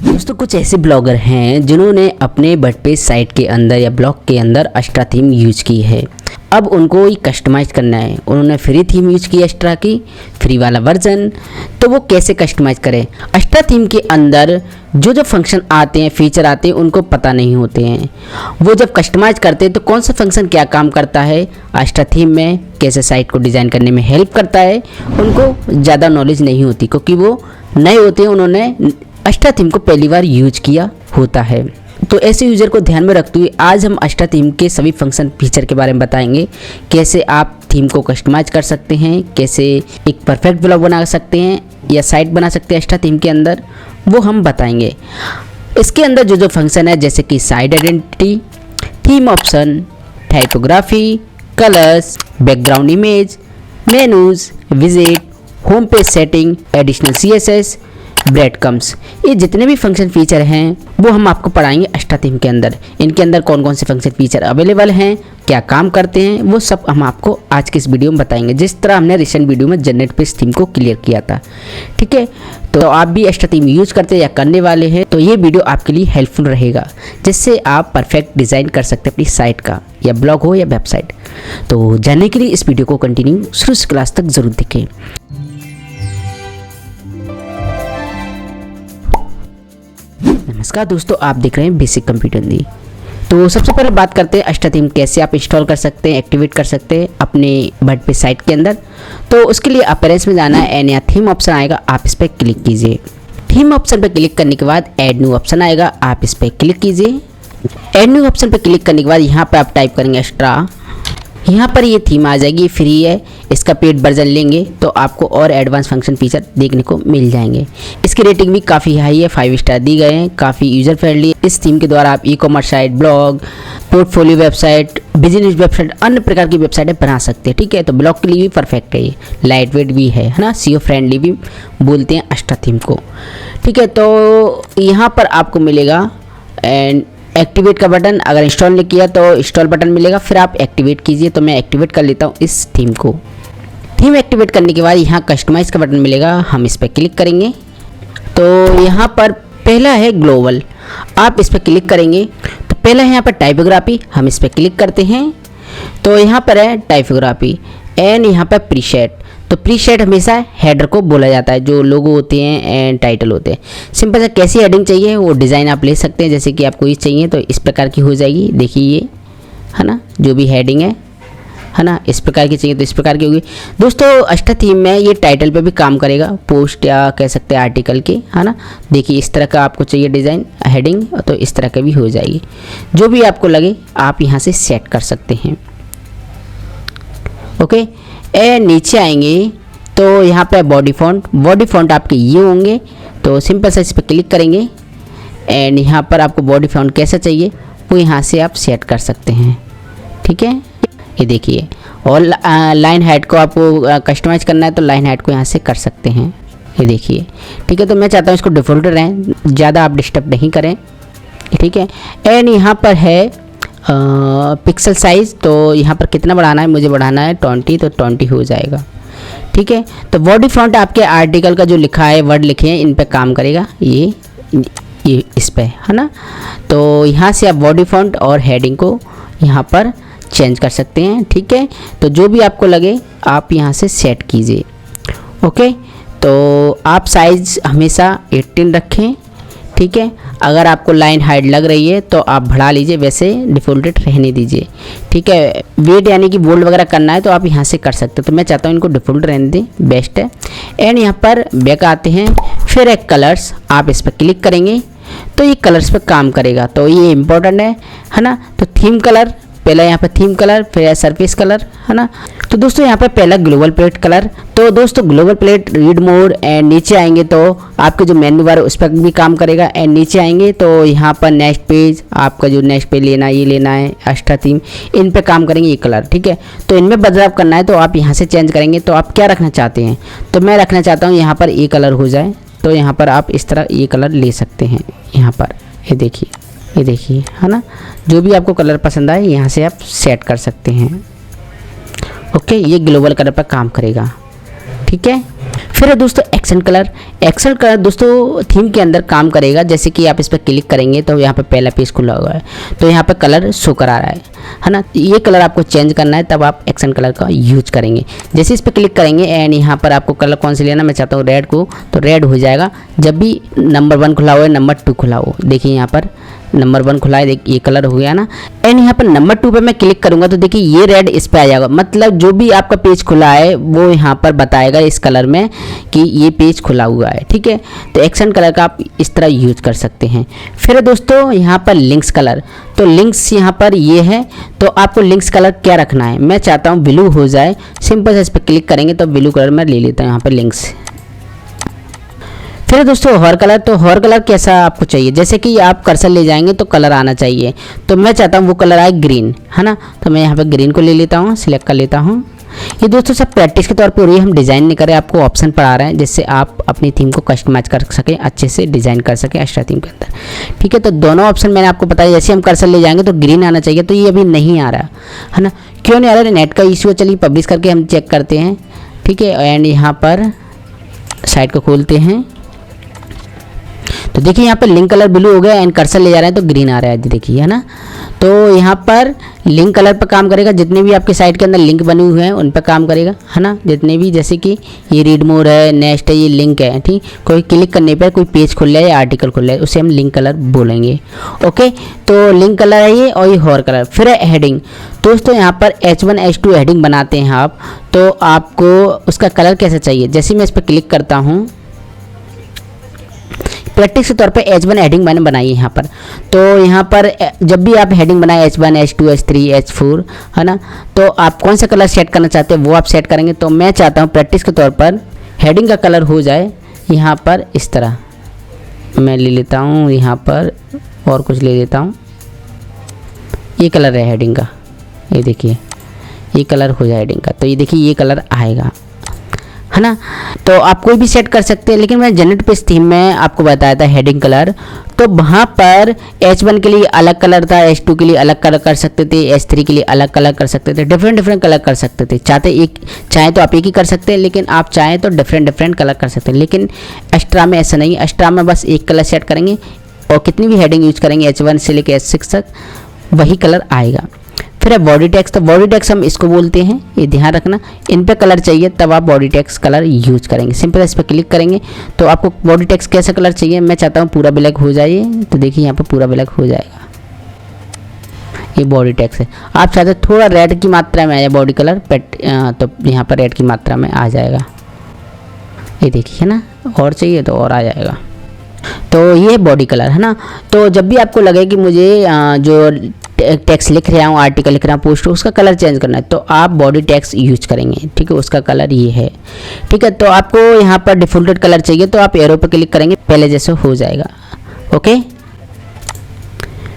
दोस्तों कुछ ऐसे ब्लॉगर हैं जिन्होंने अपने वर्डप्रेस साइट के अंदर या ब्लॉग के अंदर एक्स्ट्रा थीम यूज की है। अब उनको ही कस्टमाइज़ करना है। उन्होंने फ्री थीम यूज की एक्स्ट्रा की, फ्री वाला वर्जन। तो वो कैसे कस्टमाइज़ करें? एक्स्ट्रा थीम के अंदर जो फंक्शन आते हैं, फीचर आते हैं, उनको पता नहीं होते हैं। वो जब कस्टमाइज़ करते हैं तो कौन सा फंक्शन क्या काम करता है एक्स्ट्रा थीम में, कैसे साइट को डिज़ाइन करने में हेल्प करता है, उनको ज़्यादा नॉलेज नहीं होती क्योंकि वो नए होते हैं, उन्होंने एक्स्ट्रा थीम को पहली बार यूज किया होता है। तो ऐसे यूज़र को ध्यान में रखते हुए आज हम एक्स्ट्रा थीम के सभी फंक्शन फीचर के बारे में बताएंगे। कैसे आप थीम को कस्टमाइज कर सकते हैं, कैसे एक परफेक्ट ब्लॉग बना सकते हैं या साइट बना सकते हैं एक्स्ट्रा थीम के अंदर, वो हम बताएंगे। इसके अंदर जो फंक्शन है जैसे कि site identity, theme option, typography, colours, background image, menus, visit, home page setting, additional CSS, bread comes, ये जितने भी फंक्शन फीचर हैं वो हम आपको पढ़ाएंगे एक्स्ट्रा थीम के अंदर। इनके अंदर कौन कौन से फंक्शन फीचर अवेलेबल हैं, क्या काम करते हैं, वो सब हम आपको आज के इस वीडियो में बताएंगे, जिस तरह हमने रिसेंट वीडियो में जनरेट पेज थीम को क्लियर किया था। ठीक है, तो आप भी एक्स्ट्रा थीम यूज करते हैं या करने वाले हैं तो ये वीडियो आपके लिए हेल्पफुल रहेगा, जिससे आप परफेक्ट डिज़ाइन कर सकते हैं अपनी साइट का, या ब्लॉग हो या वेबसाइट। तो जानने के लिए इस वीडियो को कंटिन्यू शुरू से क्लास तक जरूर देखें। नमस्कार दोस्तों, आप देख रहे हैं बेसिक कंप्यूटर हिंदी। तो सबसे पहले बात करते हैं एक्स्ट्रा थीम कैसे आप इंस्टॉल कर सकते हैं, एक्टिवेट कर सकते हैं अपने वर्डप्रेस साइट के अंदर। तो उसके लिए अपीयरेंस में जाना है एंड यहाँ थीम ऑप्शन आएगा, आप इस पर क्लिक कीजिए। थीम ऑप्शन पर क्लिक करने के बाद ऐड न्यू ऑप्शन आएगा, आप इस पर क्लिक कीजिए। ऐड न्यू ऑप्शन पर क्लिक करने के बाद यहाँ पर आप टाइप करेंगे एक्स्ट्रा। यहाँ पर ये थीम आ जाएगी, फ्री है। इसका पेड वर्जन लेंगे तो आपको और एडवांस फंक्शन फीचर देखने को मिल जाएंगे। इसकी रेटिंग भी काफ़ी हाई है, 5 स्टार दी गए हैं, काफ़ी यूज़र फ्रेंडली। इस थीम के द्वारा आप e-commerce site, blog, portfolio website, business website, अन्य प्रकार की वेबसाइटें बना सकते हैं। ठीक है, तो ब्लॉग के लिए भी परफेक्ट है ये, लाइट वेट भी है ना, SEO फ्रेंडली भी बोलते हैं एक्स्ट्रा थीम को। ठीक है, तो यहाँ पर आपको मिलेगा एंड एक्टिवेट का बटन। अगर इंस्टॉल नहीं किया तो इंस्टॉल बटन मिलेगा, फिर आप एक्टिवेट कीजिए। तो मैं एक्टिवेट कर लेता हूँ इस थीम को। थीम एक्टिवेट करने के बाद यहाँ कस्टमाइज़ का बटन मिलेगा, हम इस पर क्लिक करेंगे। तो यहाँ पर पहला है ग्लोबल, आप इस पर क्लिक करेंगे तो पहला है यहाँ पर टाइपोग्राफी, हम इस पर क्लिक करते हैं। तो यहाँ पर है टाइपोग्राफी एंड यहाँ पर प्रीसेट। तो प्रीसेट हमेशा हेडर को बोला जाता है, जो लोगो होते हैं एंड टाइटल होते हैं। सिंपल सा कैसी हेडिंग चाहिए वो डिज़ाइन आप ले सकते हैं, जैसे कि आपको ये चाहिए तो इस प्रकार की हो जाएगी। देखिए ये है ना, जो भी हेडिंग है ना, इस प्रकार की चाहिए तो इस प्रकार की होगी। दोस्तों एक्स्ट्रा थीम में ये टाइटल पे भी काम करेगा, पोस्ट या कह सकते हैं आर्टिकल के, है ना। देखिए इस तरह का आपको चाहिए डिज़ाइन हेडिंग तो इस तरह का भी हो जाएगी। जो भी आपको लगे आप यहाँ से सेट कर सकते हैं। ओके, नीचे आएंगे तो यहाँ पे बॉडी फॉन्ट आपके ये होंगे। तो सिंपल सा इस पर क्लिक करेंगे एंड यहाँ पर आपको बॉडी फॉन्ट कैसा चाहिए वो यहाँ से आप सेट कर सकते हैं। ठीक है, ये देखिए। और लाइन हाइट को आपको कस्टमाइज करना है तो लाइन हाइट को यहाँ से कर सकते हैं, ये देखिए। ठीक है, तो मैं चाहता हूँ इसको डिफ़ॉल्ट रहें, ज़्यादा आप डिस्टर्ब नहीं करें। ठीक है, एंड यहाँ पर है पिक्सल साइज़। तो यहाँ पर कितना बढ़ाना है, मुझे बढ़ाना है 20, तो 20 हो जाएगा। ठीक है, तो बॉडी फॉन्ट आपके आर्टिकल का जो लिखा है, वर्ड लिखे हैं, इन पे काम करेगा, ये इस पे, है ना। तो यहाँ से आप बॉडी फॉन्ट और हेडिंग को यहाँ पर चेंज कर सकते हैं। ठीक है, तो जो भी आपको लगे आप यहाँ से सेट कीजिए। ओके, तो आप साइज़ हमेशा 18 रखें। ठीक है, अगर आपको लाइन हाइट लग रही है तो आप बढ़ा लीजिए, वैसे डिफ़ॉल्टेड रहने दीजिए। ठीक है, वेट यानी कि बोल्ड वगैरह करना है तो आप यहाँ से कर सकते हो, तो मैं चाहता हूँ इनको डिफ़ॉल्ट रहने दें, बेस्ट है। एंड यहाँ पर बैक आते हैं, फिर एक कलर्स, आप इस पर क्लिक करेंगे तो ये कलर्स पे काम करेगा। तो ये इम्पोर्टेंट है ना। तो थीम कलर, पहला यहाँ पर थीम कलर, फिर सरफेस कलर, है ना। तो दोस्तों यहाँ पर पहला ग्लोबल प्लेट कलर। तो दोस्तों global plate read mode and नीचे आएंगे तो आपके जो मेन्यू बार है उस पर भी काम करेगा। एंड नीचे आएंगे तो यहाँ पर नेक्स्ट पेज, आपका जो नेक्स्ट पेज लेना है, ये लेना है एक्स्ट्रा थीम, इन पे काम करेंगे ये कलर। ठीक है, तो इनमें बदलाव करना है तो आप यहाँ से चेंज करेंगे। तो आप क्या रखना चाहते हैं, तो मैं रखना चाहता हूँ यहाँ पर ये कलर हो जाए, तो यहाँ पर आप इस तरह ये कलर ले सकते हैं। यहाँ पर ये देखिए, है ना। जो भी आपको कलर पसंद आए यहाँ से आप सेट कर सकते हैं। ओके, ये ग्लोबल कलर पर काम करेगा। ठीक है, फिर है दोस्तों एक्सेंट कलर। एक्सेंट कलर दोस्तों थीम के अंदर काम करेगा। जैसे कि आप इस पर क्लिक करेंगे तो यहाँ पे पहला पेज खुला हुआ है, तो यहाँ पे कलर शो करा रहा है ना। ये कलर आपको चेंज करना है, तब आप एक्सेंट कलर का यूज करेंगे। जैसे इस पर क्लिक करेंगे एंड यहाँ पर आपको कलर कौन से लेना, मैं चाहता हूँ रेड को, तो रेड हो जाएगा। जब भी नंबर 1 खुला हुआ है, नंबर 2 खुला हो, देखिए यहाँ पर नंबर 1 खुला है, देखिए ये कलर हो गया ना। एंड यहाँ पर नंबर 2 पे मैं क्लिक करूंगा तो देखिए ये रेड इस पे आ जाएगा, मतलब जो भी आपका पेज खुला है वो यहाँ पर बताएगा इस कलर में कि ये पेज खुला हुआ है, ठीक है। तो एक्सेंट कलर का आप इस तरह यूज कर सकते हैं। फिर दोस्तों यहाँ पर लिंक्स कलर, तो लिंक्स यहाँ पर ये है, तो आपको लिंक्स कलर क्या रखना है, मैं चाहता हूँ ब्लू हो जाए। सिंपल से इस पर क्लिक करेंगे तो ब्लू कलर मैं ले लेता हूँ यहाँ पर लिंक्स। फिर दोस्तों हॉर कलर, तो हॉर कलर कैसा आपको चाहिए, जैसे कि आप कर्सर ले जाएंगे तो कलर आना चाहिए, तो मैं चाहता हूँ वो कलर आए ग्रीन, है ना। तो मैं यहाँ पर ग्रीन को ले लेता हूँ, सिलेक्ट कर लेता हूँ। ये दोस्तों सब प्रैक्टिस के तौर पे हो रही है, हम डिज़ाइन नहीं कर रहे, आपको ऑप्शन पढ़ा रहे हैं जिससे आप अपनी थीम को कस्टमाइज कर सकें, अच्छे से डिज़ाइन कर सकें एक्स्ट्रा थीम के अंदर, ठीक है। तो दोनों ऑप्शन मैंने आपको बताया। जैसे हम कर्सर ले जाएंगे तो ग्रीन आना चाहिए, तो ये अभी नहीं आ रहा है ना। क्यों नहीं आ रहा, नेट का इशू है। चलिए पब्लिश करके हम चेक करते हैं, ठीक है। एंड यहाँ पर साइट को खोलते हैं तो देखिए यहाँ पर लिंक कलर ब्लू हो गया एंड कर्सर ले जा रहे हैं तो ग्रीन आ रहा है, देखिए, है ना। तो यहाँ पर लिंक कलर पर काम करेगा, जितने भी आपके साइट के अंदर लिंक बने हुए हैं उन पर काम करेगा, है ना। जितने भी, जैसे कि ये रीड मोर है, नेक्स्ट है, ये लिंक है, ठीक। कोई क्लिक करने पर कोई पेज खुल रहा है या आर्टिकल खुल रहा है, उसे हम लिंक कलर बोलेंगे, ओके। तो लिंक कलर है ये, और ये हॉर कलर। फिर है हेडिंग। दोस्तों यहाँ पर H1 H2 हेडिंग बनाते हैं आप, तो आपको उसका कलर कैसा चाहिए। जैसे मैं इस पर क्लिक करता हूँ, प्रैक्टिस के तौर पे H1 हेडिंग मैंने बनाई है यहाँ पर। तो यहाँ पर जब भी आप हेडिंग बनाए H1 H2 H3 H4, है ना, तो आप कौन सा कलर सेट करना चाहते हैं वो आप सेट करेंगे। तो मैं चाहता हूँ प्रैक्टिस के तौर पर हेडिंग का कलर हो जाए यहाँ पर इस तरह, मैं ले लेता हूँ यहाँ पर और कुछ ले लेता हूँ। ये कलर है हेडिंग का, ये देखिए ये कलर हो जाए हेडिंग का, तो ये देखिए ये कलर आएगा, है ना। तो आप कोई भी सेट कर सकते हैं, लेकिन मैं जनरेट पेज थीम में आपको बताया था हेडिंग कलर, तो वहाँ पर H1 के लिए अलग कलर था, H2 के लिए अलग कलर कर सकते थे, H3 के लिए अलग कलर कर सकते थे, डिफरेंट कलर कर सकते थे। चाहे तो आप एक ही कर सकते हैं, लेकिन आप चाहें तो डिफरेंट कलर कर सकते हैं। लेकिन एक्स्ट्रा में ऐसा नहीं, एक्स्ट्रा में बस एक कलर सेट करेंगे और कितनी भी हेडिंग यूज करेंगे H1 से लेकर H6 तक वही कलर आएगा। फिर है बॉडी टेक्स्ट, तो बॉडी टेक्स्ट हम इसको बोलते हैं, ये ध्यान रखना। इन पे कलर चाहिए तब आप बॉडी टेक्स्ट कलर यूज करेंगे। सिंपल इस पर क्लिक करेंगे तो आपको बॉडी टेक्स्ट कैसा कलर चाहिए, मैं चाहता हूँ पूरा ब्लैक हो जाए, तो देखिए यहाँ पर पूरा ब्लैक हो जाएगा, ये बॉडी टेक्स्ट है। आप चाहते थोड़ा रेड की मात्रा में आ जाए बॉडी कलर, तो यहाँ पर रेड की मात्रा में आ जाएगा, ये देखिए ना, और चाहिए तो और आ जाएगा। तो ये बॉडी कलर, है ना। तो जब भी आपको लगे कि मुझे जो टेक्स्ट लिख रहा हूँ, आर्टिकल लिख रहा हूँ, पोस्ट, उसका कलर चेंज करना है तो आप बॉडी टेक्स्ट यूज करेंगे, ठीक है। उसका कलर ये है, ठीक है। तो आपको यहाँ पर डिफॉल्टेड कलर चाहिए तो आप एरो पर क्लिक करेंगे, पहले जैसे हो जाएगा, ओके।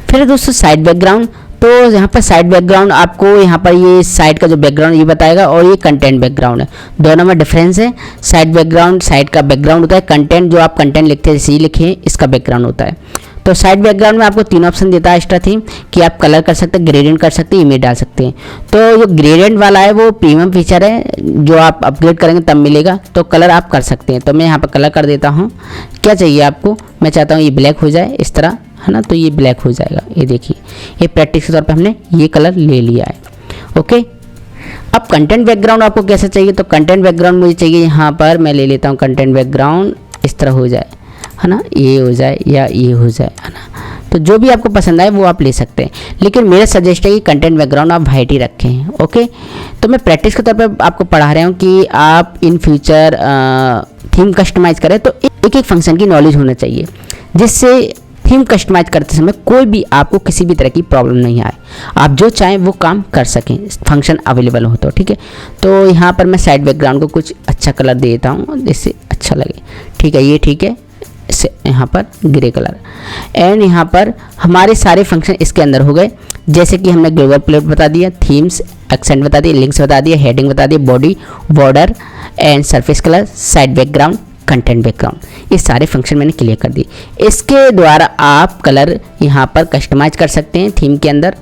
फिर दोस्तों साइड बैकग्राउंड, तो यहाँ पर साइड बैकग्राउंड आपको यहाँ पर ये साइड का जो बैकग्राउंड ये बताएगा और ये कंटेंट बैकग्राउंड है, दोनों में डिफरेंस है। साइड बैकग्राउंड साइड का बैकग्राउंड होता है, कंटेंट जो आप कंटेंट लिखते हैं जैसे ये लिखे इसका बैकग्राउंड होता है। तो साइड बैकग्राउंड में आपको 3 ऑप्शन देता है एक्स्ट्रा थीम, कि आप कलर कर सकते हैं, ग्रेडियंट कर सकते हैं, इमेज डाल सकते हैं। तो जो ग्रेडियंट वाला है वो प्रीमियम फीचर है, जो आप अपग्रेड करेंगे तब मिलेगा, तो कलर आप कर सकते हैं। तो मैं यहाँ पर कलर कर देता हूँ, क्या चाहिए आपको, मैं चाहता हूँ ये ब्लैक हो जाए इस तरह, है ना। तो ये ब्लैक हो जाएगा, ये देखिए ये प्रैक्टिस के तौर पे हमने ये कलर ले लिया है, ओके। अब कंटेंट बैकग्राउंड आपको कैसा चाहिए, तो कंटेंट बैकग्राउंड मुझे चाहिए यहाँ पर, मैं ले लेता हूँ कंटेंट बैकग्राउंड इस तरह हो जाए, है ना, ये हो जाए या ये हो जाए, है ना। तो जो भी आपको पसंद आए वो आप ले सकते हैं, लेकिन मेरा सजेस्ट है कि कंटेंट बैकग्राउंड आप वाइट ही रखें, ओके। तो मैं प्रैक्टिस के तौर पे आपको पढ़ा रहा हूँ कि आप इन फ्यूचर थीम कस्टमाइज़ करें तो एक एक फंक्शन की नॉलेज होना चाहिए, जिससे थीम कस्टमाइज करते समय कोई भी आपको किसी भी तरह की प्रॉब्लम नहीं आए, आप जो चाहें वो काम कर सकें, फंक्शन अवेलेबल हो तो, ठीक है। तो यहाँ पर मैं साइड बैकग्राउंड को कुछ अच्छा कलर दे देता हूँ जिससे अच्छा लगे, ठीक है, ये ठीक है। यहाँ पर ग्रे कलर, एंड यहाँ पर हमारे सारे फंक्शन इसके अंदर हो गए, जैसे कि हमने ग्लोबल प्लेट बता दिया, थीम्स, एक्सेंट बता दिए, लिंक्स बता दिए, हेडिंग बता दिए, body, border and surface colour, side background, content background, ये सारे फंक्शन मैंने क्लियर कर दिए। इसके द्वारा आप कलर यहाँ पर कस्टमाइज कर सकते हैं थीम के अंदर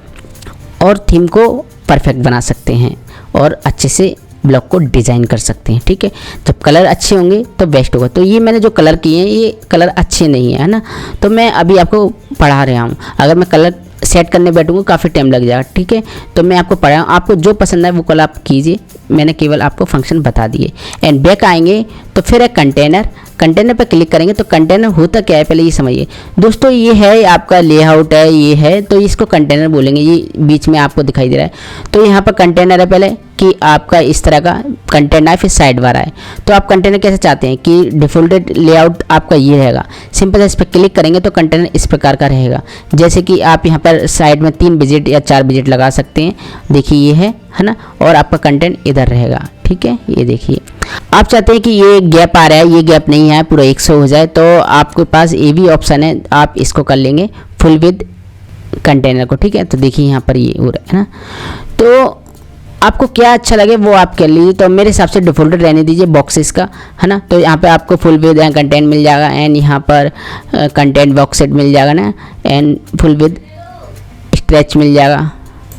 और थीम को परफेक्ट बना सकते हैं और अच्छे से ब्लॉग को डिज़ाइन कर सकते हैं। ठीक है, जब कलर अच्छे होंगे तो बेस्ट होगा। तो ये मैंने जो कलर किए हैं ये कलर अच्छे नहीं है ना, तो मैं अभी आपको पढ़ा रहा हूँ। अगर मैं कलर सेट करने बैठूंगा काफ़ी टाइम लग जाएगा। ठीक है, तो मैं आपको पढ़ा, आपको जो पसंद है वो कलर आप कीजिए, मैंने केवल आपको फंक्शन बता दिए। एंड बैक आएंगे तो फिर है कंटेनर, कंटेनर पर क्लिक करेंगे तो कंटेनर होता क्या है पहले ये समझिए दोस्तों। ये है आपका लेआउट है, ये है तो इसको कंटेनर बोलेंगे। ये बीच में आपको दिखाई दे रहा है, तो यहाँ पर कंटेनर है पहले कि आपका इस तरह का कंटेनर है, फिर साइड बार है। तो आप कंटेनर कैसे चाहते हैं कि डिफ़ॉल्टेड लेआउट आपका ये रहेगा। सिंपल इस पर क्लिक करेंगे तो कंटेनर इस प्रकार का रहेगा, जैसे कि आप यहाँ पर साइड में 3 विजिट या 4 विजिट लगा सकते हैं। देखिए ये है ना, और आपका कंटेंट इधर रहेगा। ठीक है, ये देखिए आप चाहते हैं कि ये गैप आ रहा है, ये गैप नहीं है, पूरा 100 हो जाए, तो आपके पास ये भी ऑप्शन है, आप इसको कर लेंगे फुल विद कंटेनर को। ठीक है, तो देखिए यहाँ पर ये हो रहा है ना, तो आपको क्या अच्छा लगे वो आप कर लीजिए। तो मेरे हिसाब से डिफ़ॉल्टेड रहने दीजिए बॉक्सेस का, है ना। तो यहाँ पे आपको फुल विद कंटेंट मिल जाएगा, एंड यहाँ पर कंटेंट बॉक्स सेट मिल जाएगा ना, एंड फुल विद स्ट्रेच मिल जाएगा,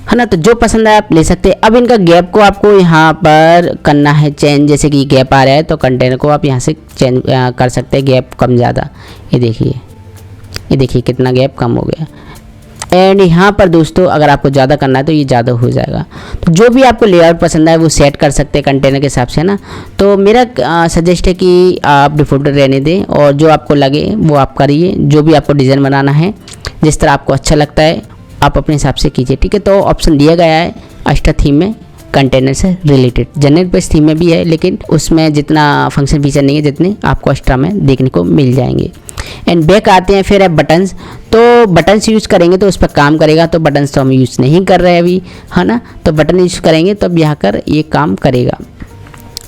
है ना। तो जो पसंद है आप ले सकते हैं। अब इनका गैप को आपको यहाँ पर करना है चेंज, जैसे कि गैप आ रहा है तो कंटेनर को आप यहाँ से चेंज कर सकते हैं, गैप कम ज़्यादा। ये देखिए कितना गैप कम हो गया। एंड यहाँ पर दोस्तों अगर आपको ज़्यादा करना है तो ये ज़्यादा हो जाएगा। तो जो भी आपको लेआउट पसंद है वो सेट कर सकते हैं कंटेनर के हिसाब से ना। तो मेरा सजेस्ट है कि आप डिफ़ॉल्ट रहने दें, और जो आपको लगे वो आप करिए। जो भी आपको डिज़ाइन बनाना है, जिस तरह आपको अच्छा लगता है आप अपने हिसाब से कीजिए। ठीक है, तो ऑप्शन दिया गया है एक्स्ट्रा थीम में कंटेनर से रिलेटेड। जनरल पेज थीम में भी है, लेकिन उसमें जितना फंक्शन फीचर नहीं है जितने आपको एक्स्ट्रा में देखने को मिल जाएंगे। एंड बैक आते हैं, फिर है बटन्स। तो बटन्स यूज़ करेंगे तो उस पर काम करेगा, तो बटन्स तो हम यूज़ नहीं कर रहे हैं अभी, है ना। तो बटन यूज़ करेंगे तब यहाँ कर ये काम करेगा।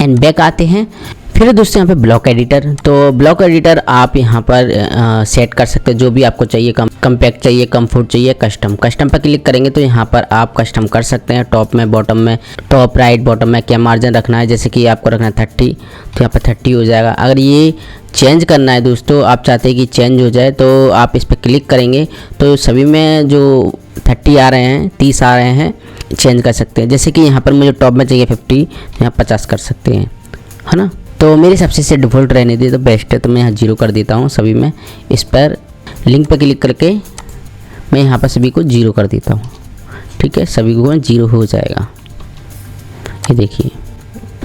एंड बैक आते हैं, फिर दोस्तों यहाँ पे ब्लॉक एडिटर। तो ब्लॉक एडिटर आप यहाँ पर सेट कर सकते हैं जो भी आपको चाहिए, कम्पैक्ट चाहिए, कंफर्ट चाहिए, कस्टम पर क्लिक करेंगे तो यहाँ पर आप कस्टम कर सकते हैं। टॉप में, बॉटम में, टॉप राइट बॉटम में क्या मार्जिन रखना है, जैसे कि आपको रखना है 30, तो यहाँ पर 30 हो जाएगा। अगर ये चेंज करना है दोस्तों, आप चाहते हैं कि चेंज हो जाए, तो आप इस पर क्लिक करेंगे तो सभी में जो 30 आ रहे हैं, 30 आ रहे हैं, चेंज कर सकते हैं। जैसे कि यहाँ पर मुझे टॉप में चाहिए 50, यहाँ 50 कर सकते हैं, है ना। तो मेरे हिसाब से इसे डिफ़ॉल्ट रहने दे तो बेस्ट है, तो मैं यहाँ 0 कर देता हूँ सभी में। इस पर लिंक पर क्लिक करके मैं यहाँ पर सभी को 0 कर देता हूँ। ठीक है, सभी को 0 हो जाएगा, ये देखिए,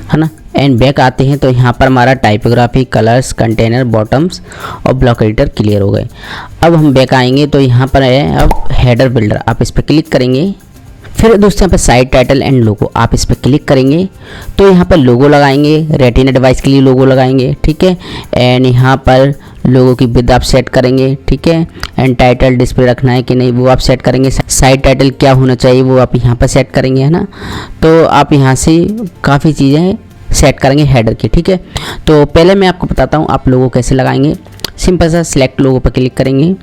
है ना। एंड बैक आते हैं तो यहाँ पर हमारा टाइपोग्राफी, कलर्स, कंटेनर, बॉटम्स और ब्लॉक एडिटर क्लियर हो गए। अब हम बैक आएंगे तो यहाँ पर है अब हेडर बिल्डर, आप इस पर क्लिक करेंगे। फिर दोस्तों यहाँ पर साइड टाइटल एंड लोगो, आप इस पर क्लिक करेंगे तो यहाँ पर लोगो लगाएंगे, रेटिना डिवाइस के लिए लोगो लगाएंगे। ठीक है, एंड यहाँ पर लोगो की विड्थ आप सेट करेंगे। ठीक है, एंड टाइटल डिस्प्ले रखना है कि नहीं वो आप सेट करेंगे। साइड टाइटल क्या होना चाहिए वो आप यहाँ पर सेट करेंगे, है ना। तो आप यहाँ से काफ़ी चीज़ें सेट करेंगे हेडर की। ठीक है, तो पहले मैं आपको बताता हूँ आप लोगो कैसे लगाएंगे। सिंपल सा सिलेक्ट लोगो पर क्लिक करेंगे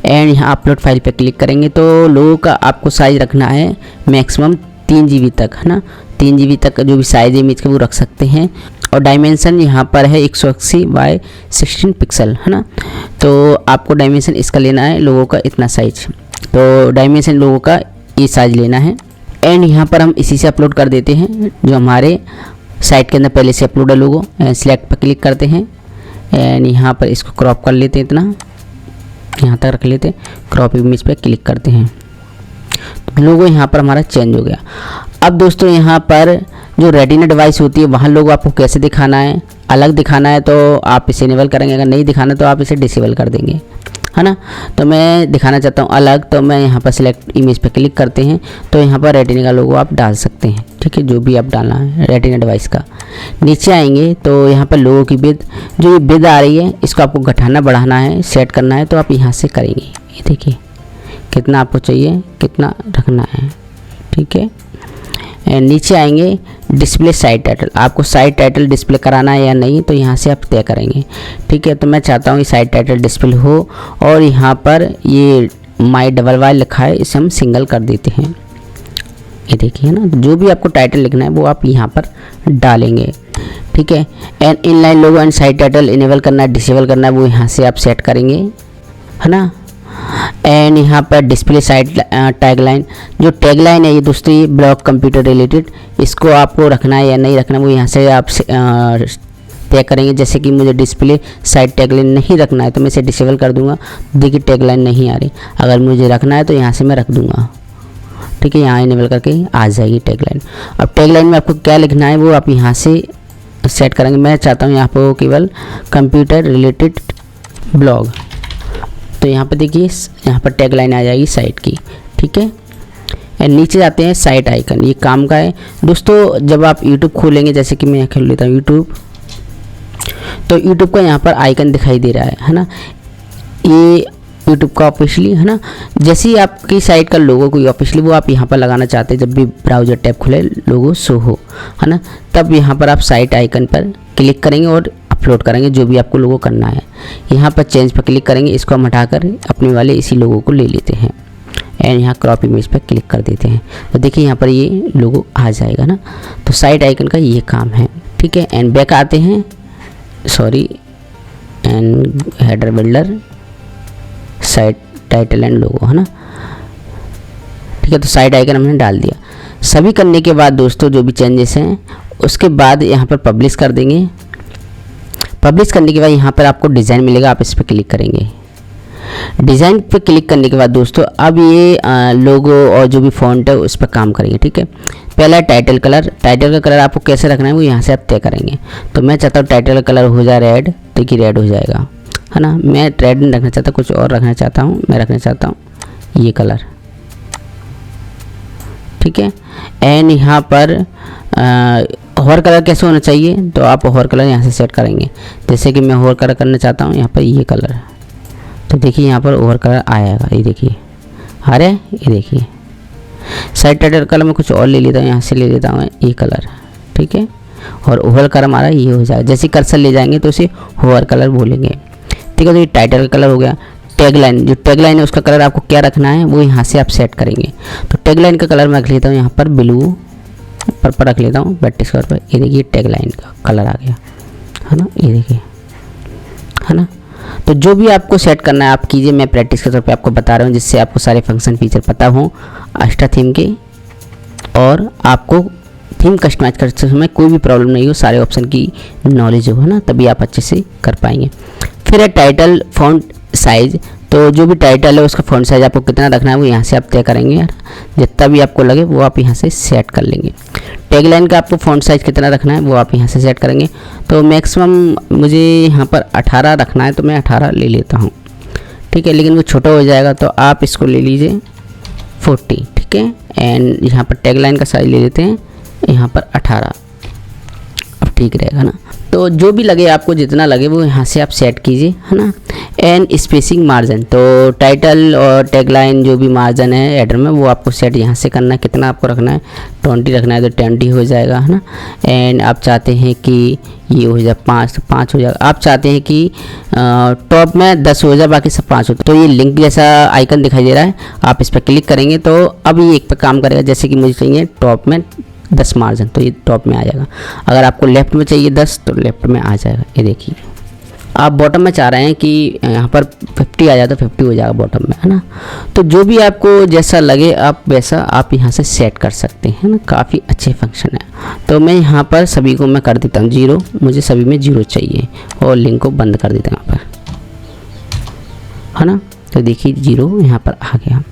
एंड यहाँ अपलोड फाइल पे क्लिक करेंगे। तो लोगों का आपको साइज़ रखना है मैक्सिमम 3 GB तक, है ना। 3 GB तक जो भी साइज़ इमेज का वो रख सकते हैं। और डायमेंशन यहाँ पर है 180 बाय 16 पिक्सल, है ना। तो आपको डायमेंशन इसका लेना है लोगों का इतना साइज, तो डायमेंशन लोगों का ये साइज लेना है। एंड यहाँ पर हम इसी से अपलोड कर देते हैं जो हमारे साइट के अंदर पहले से अपलोड है लोगो। सिलेक्ट पर क्लिक करते हैं एंड यहाँ पर इसको क्रॉप कर लेते हैं, इतना यहाँ तक रख लेते हैं। क्रॉप इमेज पे क्लिक करते हैं, लोगो यहाँ पर हमारा चेंज हो गया। अब दोस्तों यहाँ पर जो रेटिना डिवाइस होती है वहाँ लोगो आपको कैसे दिखाना है, अलग दिखाना है तो आप इसे इनेबल करेंगे, अगर नहीं दिखाना तो आप इसे डिसेबल कर देंगे, है ना। तो मैं दिखाना चाहता हूँ अलग, तो मैं यहाँ पर सिलेक्ट इमेज पे क्लिक करते हैं तो यहाँ पर रेटिना का लोगो आप डाल सकते हैं। ठीक है, जो भी आप डालना है रेटिना डिवाइस का। नीचे आएंगे तो यहाँ पर लोगो की विड्थ, जो ये विड्थ आ रही है इसको आपको घटाना बढ़ाना है, सेट करना है, तो आप यहाँ से करेंगे। ये देखिए कितना आपको चाहिए, कितना रखना है। ठीक है, नीचे आएंगे डिस्प्ले साइड टाइटल, आपको साइड टाइटल डिस्प्ले कराना है या नहीं तो यहाँ से आप तय करेंगे। ठीक है, तो मैं चाहता हूँ ये साइड टाइटल डिस्प्ले हो, और यहाँ पर ये माई डबल वाई लिखा है इसे हम सिंगल कर देते हैं। ये देखिए ना, जो भी आपको टाइटल लिखना है वो आप यहाँ पर डालेंगे। ठीक है, and inline logo and side title enable करना है डिसेबल करना है वो यहाँ से आप सेट करेंगे, है ना। एंड यहाँ पर डिस्प्ले साइड टैगलाइन, जो टैगलाइन है ये दूसरी ब्लॉग कंप्यूटर रिलेटेड, इसको आपको रखना है या नहीं रखना है वो यहाँ से आप तय करेंगे। जैसे कि मुझे डिस्प्ले साइड टैगलाइन नहीं रखना है तो मैं इसे डिसेबल कर दूंगा। देखिए टैगलाइन नहीं आ रही, अगर मुझे रखना है तो यहाँ से मैं रख दूंगा, ठीक है, यहाँ इनेबल करके आ जाएगी टैगलाइन। अब टैगलाइन में आपको क्या लिखना है वो आप यहाँ से सेट करेंगे। मैं चाहता हूँ यहाँ पर केवल कंप्यूटर रिलेटेड ब्लॉग, तो यहाँ पर देखिए यहाँ पर टैगलाइन आ जाएगी साइट की, ठीक है। एंड नीचे जाते हैं साइट आइकन, ये काम का है दोस्तों। जब आप यूट्यूब खोलेंगे, जैसे कि मैं यहाँ खोल लेता हूँ यूट्यूब, तो यूट्यूब का यहाँ पर आइकन दिखाई दे रहा है ना, ये यूट्यूब का ऑफिशियली है ना। जैसे ही आपकी साइट का लोगो कोई ऑफिशियली वो आप यहाँ पर लगाना चाहते हैं, जब भी ब्राउज़र टैब खुले लोगो शो हो, है ना, तब यहाँ पर आप साइट आइकन पर क्लिक करेंगे और अपलोड करेंगे जो भी आपको लोगो करना है। यहाँ पर चेंज पर क्लिक करेंगे, इसको हम हटाकर अपने वाले इसी लोगो को ले लेते हैं एंड यहाँ क्रॉप इमेज पर क्लिक कर देते हैं। तो देखिए यहाँ पर ये लोगो आ जाएगा ना। तो साइट आइकन का ये काम है, ठीक है। एंड बैक आते हैं, sorry, and header builder, site title and logo, है ना, ठीक है। तो साइट आइकन हमने डाल दिया। सभी करने के बाद दोस्तों जो भी चेंजेस हैं उसके बाद यहाँ पर पब्लिश कर देंगे। पब्लिश करने के बाद यहाँ पर आपको डिज़ाइन मिलेगा, आप इस पर क्लिक करेंगे। डिज़ाइन पे क्लिक करने के बाद दोस्तों अब ये लोगो और जो भी फॉन्ट है उस पर काम करेंगे, ठीक है। पहला टाइटल कलर, टाइटल का कलर आपको कैसे रखना है वो यहाँ से आप तय करेंगे। तो मैं चाहता हूँ टाइटल का कलर हो जाए रेड, देखिए रेड हो जाएगा, है ना। मैं रेड नहीं रखना चाहता, कुछ और रखना चाहता हूँ, मैं रखना चाहता हूँ ये कलर, ठीक है। एंड यहाँ पर होवर कलर कैसे होना चाहिए, तो आप होवर कलर यहाँ से सेट करेंगे। जैसे कि मैं होवर कलर करना चाहता हूँ यहाँ पर ये कलर, तो देखिए यहाँ पर होवर कलर आएगा, ये देखिए आ रहा है, ये देखिए। साइड टाइटल कलर में कुछ और ले लेता हूँ, यहाँ से ले लेता हूँ ये कलर, ठीक है। और होवर कलर हमारा ये हो जाएगा, जैसे कर्सर ले जाएंगे तो उसे होवर कलर बोलेंगे, ठीक है। तो ये टाइटल का कलर हो गया। टैगलाइन, जो टैगलाइन है उसका कलर आपको क्या रखना है वो यहाँ से आप सेट करेंगे। तो टैगलाइन का कलर मैं रख लेता हूँ यहाँ पर ब्लू, पर्पल रख लेता हूँ 32 कलर पर। ये देखिए टैगलाइन का कलर आ गया, है ना, ये देखिए, है ना। तो जो भी आपको सेट करना है आप कीजिए, मैं प्रैक्टिस के तौर पे आपको बता रहा हूँ जिससे आपको सारे फंक्शन फीचर पता हो एक्स्ट्रा थीम के, और आपको थीम कस्टमाइज करते समय कोई भी प्रॉब्लम नहीं हो, सारे ऑप्शन की नॉलेज हो, है ना, तभी आप अच्छे से कर पाएंगे। फिर है टाइटल फॉन्ट साइज, तो जो भी टाइटल है उसका फॉन्ट साइज आपको कितना रखना है वो यहाँ से आप तय करेंगे यार, जितना भी आपको लगे वो आप यहाँ से सेट कर लेंगे। टैगलाइन का आपको फॉन्ट साइज कितना रखना है वो आप यहाँ से सेट करेंगे। तो मैक्सिमम मुझे यहाँ पर 18 रखना है तो मैं 18 ले लेता हूँ, ठीक है, लेकिन वो छोटा हो जाएगा तो आप इसको ले लीजिए 40, ठीक है। एंड यहाँ पर टैगलाइन का साइज ले लेते हैं यहाँ पर 18, अब ठीक रहेगा ना। तो जो भी लगे आपको जितना लगे वो यहाँ से आप सेट कीजिए, है ना। एंड स्पेसिंग मार्जिन, तो टाइटल और टैगलाइन जो भी मार्जिन है हेडर में वो आपको सेट यहाँ से करना है, कितना आपको रखना है 20 रखना है तो 20 हो जाएगा, है ना। एंड आप चाहते हैं कि ये हो जाए 5 तो 5 हो जाएगा। आप चाहते हैं कि टॉप में 10 हो जाए बाकी सब 5 हो, तो ये लिंक जैसा आइकन दिखाई दे रहा है, आप इस पर क्लिक करेंगे तो अब ये एक पे काम करेगा। जैसे कि मुझे चाहिए टॉप में 10 मार्जिन तो ये टॉप में आ जाएगा। अगर आपको लेफ्ट में चाहिए 10 तो लेफ्ट में आ जाएगा, ये देखिए। आप बॉटम में चाह रहे हैं कि यहाँ पर 50 आ जाए तो 50 हो जाएगा बॉटम में, है ना। तो जो भी आपको जैसा लगे आप वैसा आप यहाँ से सेट कर सकते हैं ना, काफ़ी अच्छे फंक्शन है। तो मैं यहाँ पर सभी को मैं कर देता हूँ 0, मुझे सभी में 0 चाहिए और लिंक को बंद कर देता हूँ यहाँ पर, है ना। तो देखिए 0 यहाँ पर आ गया।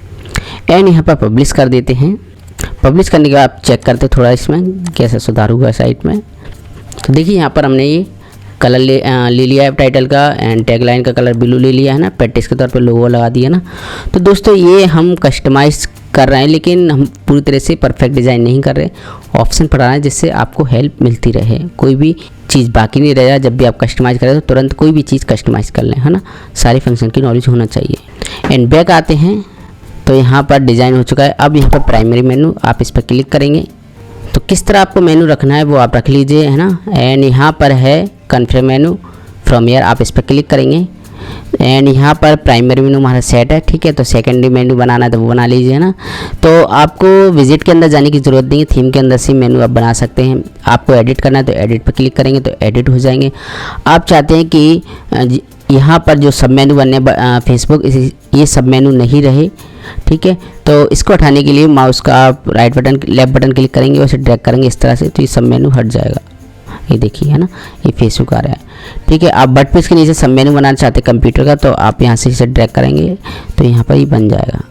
एंड यहाँ पर पब्लिश कर देते हैं। पब्लिश करने के बाद आप चेक करते थोड़ा इसमें कैसा सुधार हुआ साइट में। तो देखिए यहाँ पर हमने ये कलर ले लिया है टाइटल का, एंड टैगलाइन का कलर ब्लू ले लिया है ना, प्रैक्टिस के तौर पे लोगो लगा दिया ना। तो दोस्तों ये हम कस्टमाइज़ कर रहे हैं लेकिन हम पूरी तरह से परफेक्ट डिज़ाइन नहीं कर रहे, ऑप्शन पढ़ा रहे हैं जिससे आपको हेल्प मिलती रहे, कोई भी चीज़ बाकी नहीं रहेगा। जब भी आप कस्टमाइज़ करें तो तुरंत कोई भी चीज़ कस्टमाइज़ कर लें, है ना, सारी फंक्शन की नॉलेज होना चाहिए। एंड बैक आते हैं तो यहाँ पर डिज़ाइन हो चुका है। अब यहाँ पर प्राइमरी मेनू आप इस पर क्लिक करेंगे, तो किस तरह आपको मेनू रखना है वो आप रख लीजिए, है ना। एंड यहाँ पर है कन्फर्म मेनू फ्रॉम हियर, आप इस पर क्लिक करेंगे। एंड यहाँ पर प्राइमरी मेनू हमारा सेट है, ठीक है। तो सेकेंडरी मेनू बनाना है तो वो बना लीजिए, है ना। तो आपको विजिट के अंदर जाने की ज़रूरत नहीं है, थीम के अंदर से मेनू आप बना सकते हैं। आपको एडिट करना है तो एडिट पर क्लिक करेंगे तो एडिट हो जाएंगे। आप चाहते हैं कि यहाँ पर जो सब मेनू बनने फेसबुक ये सब मेनू नहीं रहे, ठीक है। तो इसको हटाने के लिए माउस का आप right button left button click करेंगे और इसे ड्रैग करेंगे इस तरह से, तो ये सब मेनू हट जाएगा। ये देखिए है ना, ये फेसबुक आ रहा है, ठीक है। आप बट पेज के नीचे सब मेनू बनाना चाहते हैं कंप्यूटर का, तो आप यहाँ से इसे ड्रैग करेंगे तो यहाँ पर ये बन जाएगा,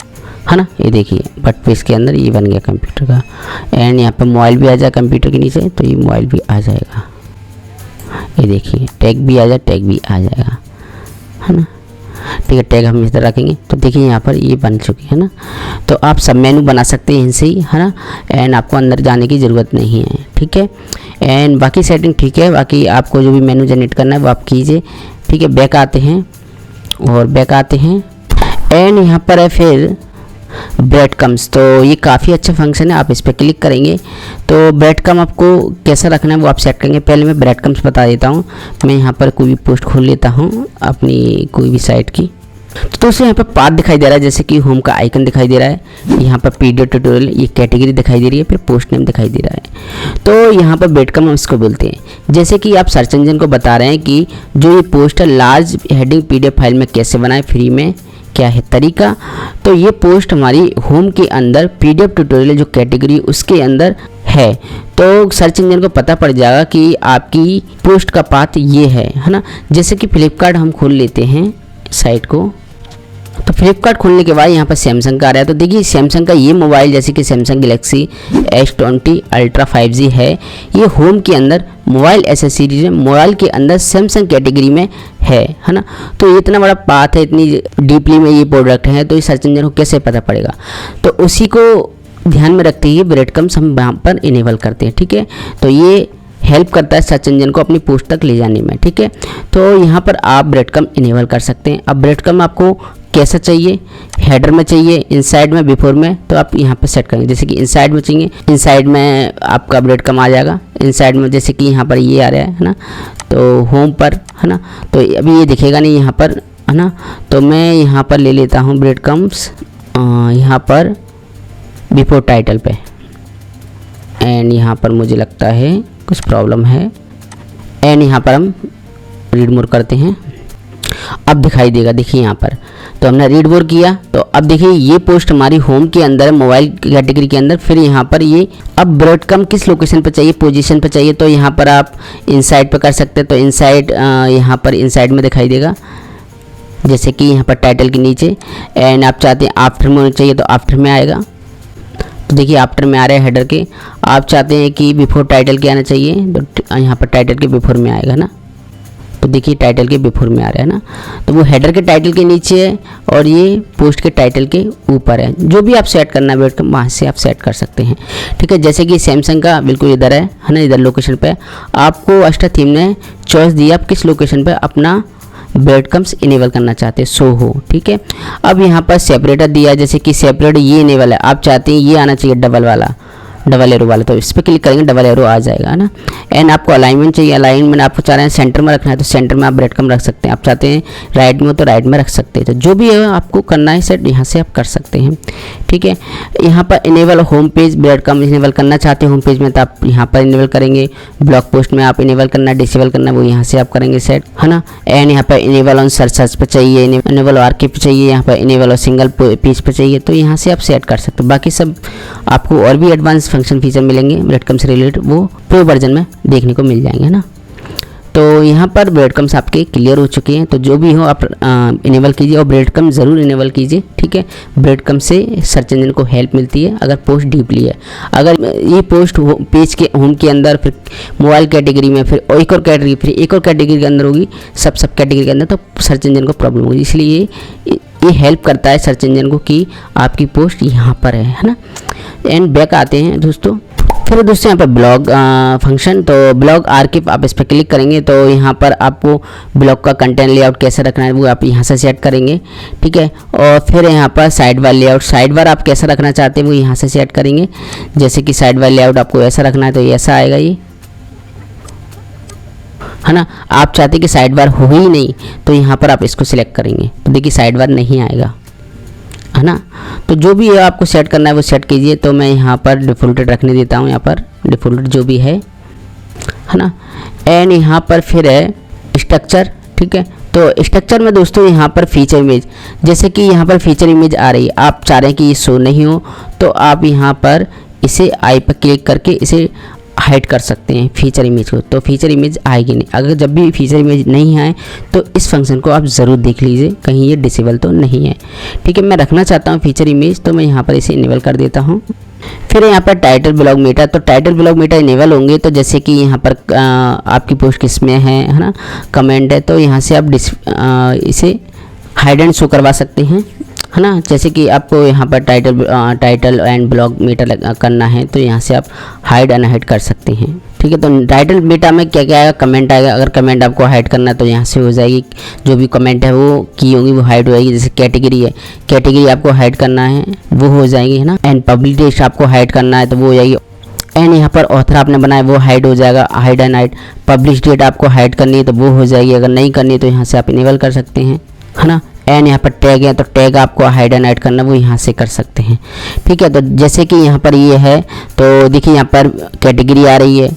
है ना। ये देखिए बट पेज के अंदर ये बन गया कंप्यूटर का। एंड यहाँ पर मोबाइल भी आ जाए कंप्यूटर के नीचे, तो ये मोबाइल भी आ जाएगा। ये देखिए टैग भी आ जाए, टैग भी आ जाएगा, है ना, ठीक है। टैग हम इस तरह रखेंगे, तो देखिए यहाँ पर ये बन चुकी है ना। तो आप सब मेनू बना सकते हैं इनसे ही, है ना। एंड आपको अंदर जाने की ज़रूरत नहीं है, ठीक है। एंड बाकी सेटिंग ठीक है, बाकी आपको जो भी मेनू जनरेट करना है वो आप कीजिए, ठीक है। बैक आते हैं और बैक आते हैं एंड यहाँ पर है फिर ब्रेड कम्स। तो ये काफ़ी अच्छा फंक्शन है, आप इस पर क्लिक करेंगे तो ब्रेड कम आपको कैसा रखना है वो आप सेट करेंगे। पहले मैं ब्रेड कम्स बता देता हूँ। मैं यहाँ पर कोई भी पोस्ट खोल लेता हूँ अपनी कोई भी साइट की, तो दोस्तों यहाँ पर पाथ दिखाई दे रहा है, जैसे कि होम का आइकन दिखाई दे रहा है, यहाँ पर पीडीएफ ट्यूटोरियल ये कैटेगरी दिखाई दे रही है, फिर पोस्ट नेम दिखाई दे रहा है। तो यहाँ पर ब्रेड कम हम इसको बोलते हैं। जैसे कि आप सर्च इंजन को बता रहे हैं कि जो ये पोस्ट है लार्ज हेडिंग पीडीएफ फाइल में कैसे बनाए, फ्री में क्या है तरीका। तो ये पोस्ट हमारी होम के अंदर पीडीएफ ट्यूटोरियल जो कैटेगरी उसके अंदर है, तो सर्च इंजन को पता पड़ जाएगा कि आपकी पोस्ट का पाथ ये है ना। जैसे कि फ्लिपकार्ट हम खोल लेते हैं साइट को, तो फ्लिपकार्ट खोलने के बाद यहाँ पर सैमसंग का आ रहा है। तो देखिए सैमसंग का ये मोबाइल जैसे कि Samsung Galaxy S20 ultra 5G है, ये होम के अंदर मोबाइल एसेसरीज में मोबाइल के अंदर सैमसंग कैटेगरी में है ना। तो ये इतना बड़ा पाथ है, इतनी डीपली में ये प्रोडक्ट है, तो ये सर्च इंजन को कैसे पता पड़ेगा। तो उसी को ध्यान में रखते हुए ब्रेड कम्स हम यहाँ पर इनेबल करते हैं, ठीक है। तो ये हेल्प करता है सर्च इंजन को अपनी पोस्ट तक ले जाने में, ठीक है। तो यहाँ पर आप ब्रेड कम इनेबल कर सकते हैं। अब ब्रेड कम आपको कैसा चाहिए, हेडर में चाहिए, इनसाइड में, बिफोर में, तो आप यहाँ पर सेट करेंगे। जैसे कि इनसाइड में चाहिए, इनसाइड में आपका ब्रेड कम आ जाएगा। इनसाइड में जैसे कि यहाँ पर ये आ रहा है ना, तो होम पर है ना, तो अभी ये दिखेगा नहीं यहाँ पर, है ना। तो मैं यहाँ पर ले लेता हूँ ब्रेड कम्स यहाँ पर बिफोर टाइटल पे, एंड यहाँ पर मुझे लगता है कुछ प्रॉब्लम है, एंड यहाँ पर हम रीड मोर करते हैं। अब दिखाई देगा, देखिए यहाँ पर तो हमने रीड मोर किया, तो अब देखिए ये पोस्ट हमारी होम के अंदर मोबाइल कैटेगरी के अंदर। फिर यहाँ पर ये अब ब्रेड कम किस लोकेशन पर चाहिए, पोजीशन पर चाहिए, तो यहाँ पर आप इनसाइड पर कर सकते हैं। तो इनसाइड यहाँ पर इनसाइड में दिखाई देगा, जैसे कि यहाँ पर टाइटल के नीचे। एंड आप चाहते हैं आफ्टर में होना चाहिए तो आफ्टर में आएगा, तो देखिए आफ्टर में आ रहा है हेडर के। आप चाहते हैं कि बिफोर टाइटल के आना चाहिए, तो यहाँ पर टाइटल के बिफोर में आएगा ना, तो देखिए टाइटल के बिफोर में आ रहा है ना। तो वो हेडर के टाइटल के नीचे है और ये पोस्ट के टाइटल के ऊपर है। जो भी आप सेट करना है ब्रेड कम वहाँ से आप सेट कर सकते हैं, ठीक है। जैसे कि सैमसंग का बिल्कुल इधर है ना, इधर लोकेशन पे आपको अस्टा थीम ने चॉइस दी आप किस लोकेशन पे अपना ब्रेड कम्स इनेबल करना चाहते हैं शो हो, ठीक है। अब यहाँ पर सेपरेटर दिया, जैसे कि सेपरेट ये इनेबल है, आप चाहते हैं ये आना चाहिए डबल एरो वाला, तो इस पर क्लिक करेंगे डबल एरो आ जाएगा ना। एंड आपको अलाइनमेंट चाहिए, अलाइनमेंट आपको चाह रहे हैं सेंटर में रखना है तो सेंटर में आप ब्रेड कम रख सकते हैं। आप चाहते हैं राइट में हो तो राइट में रख सकते हैं। तो जो भी है आपको करना है सेट यहाँ से आप कर सकते हैं, ठीक है। यहाँ पर इनेबल होम पेज ब्रेड कम इनेबल करना चाहते हैं होम पेज में, तो आप यहाँ पर इनेबल करेंगे। ब्लॉग पोस्ट में आप इनेबल करना है, डिसेबल करना है, वो यहाँ से आप करेंगे सेट, है ना। एंड यहाँ पर इनेबल ऑन सर्च पे चाहिए, इनेबल आर्काइव पे चाहिए, यहाँ पर इनेबल और सिंगल पेज पे चाहिए, तो यहाँ से आप सेट कर सकते हो। बाकी सब आपको और भी एडवांस फंक्शन फीचर मिलेंगे ब्रेड कम से रिलेटेड, वो प्रो वर्जन में देखने को मिल जाएंगे ना। तो यहाँ पर ब्रेड कम्स आपके क्लियर हो चुके हैं। तो जो भी हो आप इनेबल कीजिए और ब्रेड कम ज़रूर इनेबल कीजिए, ठीक है। ब्रेड कम से सर्च इंजन को हेल्प मिलती है अगर पोस्ट डीपली है। अगर ये पोस्ट पेज के होम के अंदर, फिर मोबाइल कैटेगरी में, फिर एक और कैटेगरी, फिर एक और कैटेगरी के अंदर होगी, सब कैटेगरी के अंदर, तो सर्च इंजन को प्रॉब्लम होगी। इसलिए ये हेल्प करता है सर्च इंजन को कि आपकी पोस्ट यहाँ पर है ना। एंड बैक आते हैं दोस्तों, फिर दोस्तों यहाँ पर ब्लॉग फंक्शन, तो ब्लॉग आर्काइव आप इस पर क्लिक करेंगे तो यहाँ पर आपको ब्लॉग का कंटेंट लेआउट कैसे रखना है वो आप यहाँ से सेट करेंगे, ठीक है। और फिर यहाँ पर side bar layout, side bar आप कैसा रखना चाहते हैं वो यहाँ से सेट करेंगे। जैसे कि साइड बार लेआउट आपको ऐसा रखना है तो ऐसा आएगा ये, है ना। आप चाहते हैं कि साइड बार हो ही नहीं तो यहाँ पर आप इसको सिलेक्ट करेंगे, तो देखिए साइड बार नहीं आएगा, है ना। तो जो भी है आपको सेट करना है वो सेट कीजिए। तो मैं यहाँ पर डिफ़ॉल्टेड रखने देता हूँ, यहाँ पर डिफ़ॉल्टेड जो भी है ना। एंड यहाँ पर फिर है स्ट्रक्चर, ठीक है। तो स्ट्रक्चर में दोस्तों यहाँ पर फीचर इमेज, जैसे कि यहाँ पर फीचर इमेज आ रही है, आप चाह रहे हैं कि ये शो नहीं हो, तो आप यहाँ पर इसे आई पर क्लिक करके इसे हाइड कर सकते हैं फीचर इमेज को, तो फीचर इमेज आएगी नहीं। अगर जब भी फीचर इमेज नहीं आए तो इस फंक्शन को आप ज़रूर देख लीजिए कहीं ये डिसेबल तो नहीं है। ठीक है, मैं रखना चाहता हूँ फीचर इमेज, तो मैं यहाँ पर इसे इनेबल कर देता हूँ। फिर यहाँ पर टाइटल ब्लॉग मीटर, तो टाइटल ब्लॉग मीटर इनेबल होंगे तो जैसे कि यहाँ पर आपकी पोस्ट किसमें है ना, कमेंट है, तो यहाँ से आप इसे हाइड एंड शो करवा सकते हैं, है ना। जैसे कि आपको यहाँ पर टाइटल एंड ब्लॉग मीटर करना है तो यहाँ से आप हाइड अनहाइड कर सकते हैं। ठीक है, तो टाइटल मीटा में क्या क्या आएगा, कमेंट आएगा। अगर कमेंट आपको हाइड करना है तो यहाँ से हो जाएगी, जो भी कमेंट है वो की होगी वो हाइड हो जाएगी। जैसे कैटेगरी है, कैटेगरी आपको हाइड करना है वो हो जाएगी, है ना। एंड पब्लिश आपको हाइड करना है तो वो हो जाएगी। एंड यहाँ पर ऑथर आपने बनाया वो हाइड हो जाएगा, hide and hide. Publish date आपको हाइड करनी है तो वो हो जाएगी, अगर नहीं करनी है तो यहाँ से आप इनेबल कर सकते हैं, है ना। एंड यहाँ पर टैग है तो टैग आपको हाइड एंड हाइड करना वो यहाँ से कर सकते हैं। ठीक है, तो जैसे कि यहाँ पर ये है तो देखिए यहाँ पर कैटेगरी आ रही है